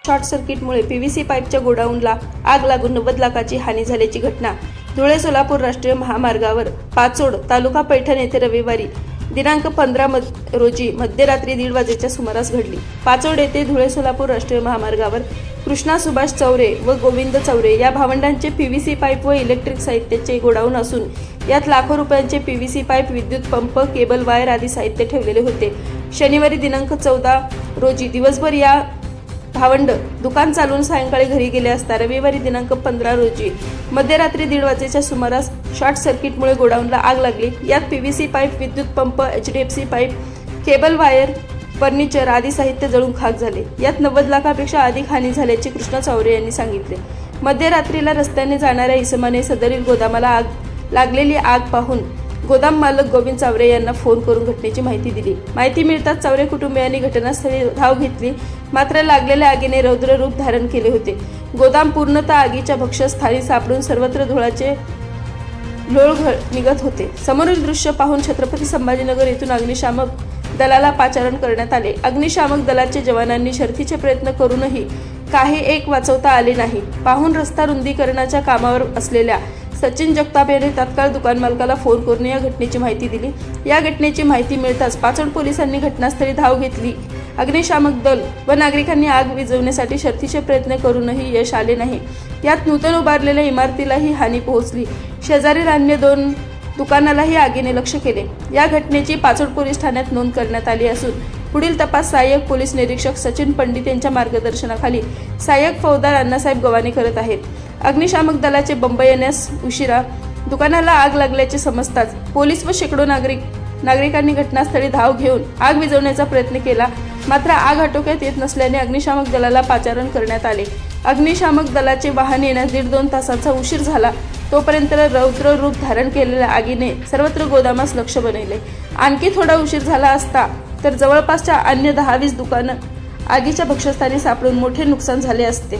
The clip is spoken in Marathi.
शॉर्ट सर्किटमुळे पीव्हीसी पाईपच्या गोडाऊनला आग लागून 90 लाखाची हानी झाल्याची घटना धुळे सोलापूर राष्ट्रीय महामार्गावर पाचोड तालुका पैठण येथे रविवारी दिनांक 15 रोजी मध्यरात्री 1:30 वाजेच्या सुमारास घडली। पाचोड येथे धुळे सोलापूर राष्ट्रीय महामार्गावर कृष्णा सुभाष चौरे व गोविंद चौरे या भावंडांचे पीव्हीसी पाईप व इलेक्ट्रिक साहित्याचे गोडाऊन असून यात लाखो रुपयांचे पीव्हीसी पाईप, विद्युत पंप, केबल वायर आदी साहित्य ठेवलेले होते। शनिवारी दिनांक 14 रोजी दिवसभर या भावंड दुकान चालवून सायंकाळी घरी गेले असता रविवारी दिनांक 15 रोजी मध्यरात्री 1:30 वाजेच्या सुमारास शॉर्ट सर्किटमुळे गोडाऊनला आग लागली। यात पीव्हीसी पाईप, विद्युत pump, HDFC pipe, cable wire, furniture आदी साहित्य जळून खाक झाले। यात 90 लाखापेक्षा अधिक हानी झाल्याचे कृष्णा चौरे यांनी सांगितले। मध्यरात्रीला रस्त्याने जाणाऱ्या इसमाने सदरील गोदामाला लागलेली आग पाहून गोदाम मालक गोविंद चौरे यांना फोन करून घटनेची माहिती दिली। माहिती मिळताच चौरे कुटुंबियांनी घटनास्थळी धाव घेतली, मात्र लागलेल्या आगीने रौद्र रूप धारण केले होते। गोदाम पूर्णतः आगीच्या भक्ष्यस्थानी सापडून सर्वत्र धुळाचे लोळ निघत होते। समोरील दृश्य पाहून छत्रपती संभाजीनगर येथून अग्निशामक दलाला पाचारण करण्यात आले। अग्निशामक दलाच्या जवानांनी शर्थीचे प्रयत्न करूनही काही एक वाचवता आले नाही। पाहून रस्ता रुंदीकरणाच्या कामावर असलेल्या सचिन जगताप यांनी तात्काळ दुकान मालकाला फोन करून या घटनेची माहिती दिली। या घटनेची माहिती मिळताच पाचोड पोलिसांनी घटनास्थळी धाव घेतली। अग्निशामक दल व नागरिकांनी आग विझवण्यासाठी शर्थीचे प्रयत्न करूनही यश आले नाही। यात नूतन उभारलेल्या इमारतीलाही हानी पोहोचली। शेजारील अन्य 2 दुकानालाही आगीने लक्ष केले। या घटनेची पाचोड पोलीस ठाण्यात नोंद करण्यात आली असून पुढील तपास सहाय्यक पोलीस निरीक्षक सचिन पंडित यांच्या मार्गदर्शनाखाली सहाय्यक फौजदार अण्णासाहेब गव्हाणे करत आहेत। अग्निशामक दलाचे बंब येण्यास उशिरा दुकानाला आग लागल्याचे समजताच पोलीस व शेकडो नागरिकांनी घटनास्थळी धाव घेऊन आग विझवण्याचा प्रयत्न केला, मात्र आग आटोक्यात येत नसल्याने अग्निशामक दलाला पाचारण करण्यात आले। अग्निशामक दलाचे वाहन येण्यास 1.5-2 तासांचा उशीर झाला। तोपर्यंत रौद्र रूप धारण केलेल्या आगीने सर्वत्र गोदामास लक्ष बनवले। आणखी थोडा उशीर झाला असता तर जवळपासच्या अन्य 10-20 दुकानं आगीच्या भक्ष्यस्थानी सापडून मोठे नुकसान झाले असते।